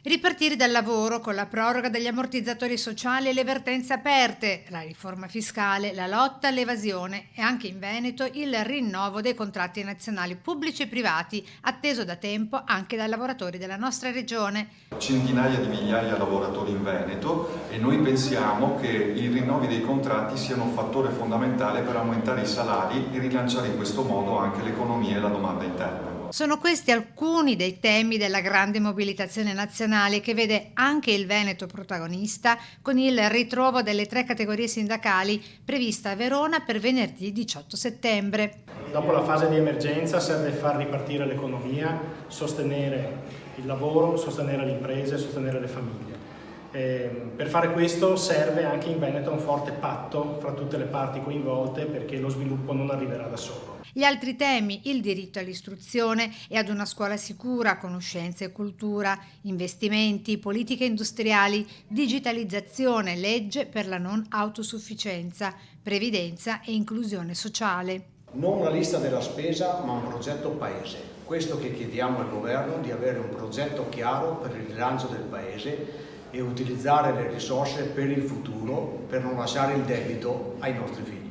Ripartire dal lavoro con la proroga degli ammortizzatori sociali e le vertenze aperte, la riforma fiscale, la lotta all'evasione e anche in Veneto il rinnovo dei contratti nazionali pubblici e privati, atteso da tempo anche dai lavoratori della nostra regione. Centinaia di migliaia di lavoratori in Veneto e noi pensiamo che i rinnovi dei contratti siano un fattore fondamentale per aumentare i salari e rilanciare in questo modo anche l'economia e la domanda interna. Sono questi alcuni dei temi della grande mobilitazione nazionale che vede anche il Veneto protagonista con il ritrovo delle 3 categorie sindacali prevista a Verona per venerdì 18 settembre. Dopo la fase di emergenza serve far ripartire l'economia, sostenere il lavoro, sostenere le imprese, sostenere le famiglie. Per fare questo serve anche in Veneto un forte patto fra tutte le parti coinvolte perché lo sviluppo non arriverà da solo. Gli altri temi, il diritto all'istruzione e ad una scuola sicura, conoscenza e cultura, investimenti, politiche industriali, digitalizzazione, legge per la non autosufficienza, previdenza e inclusione sociale. Non una lista della spesa, ma un progetto paese. Questo che chiediamo al governo, di avere un progetto chiaro per il rilancio del paese e utilizzare le risorse per il futuro, per non lasciare il debito ai nostri figli.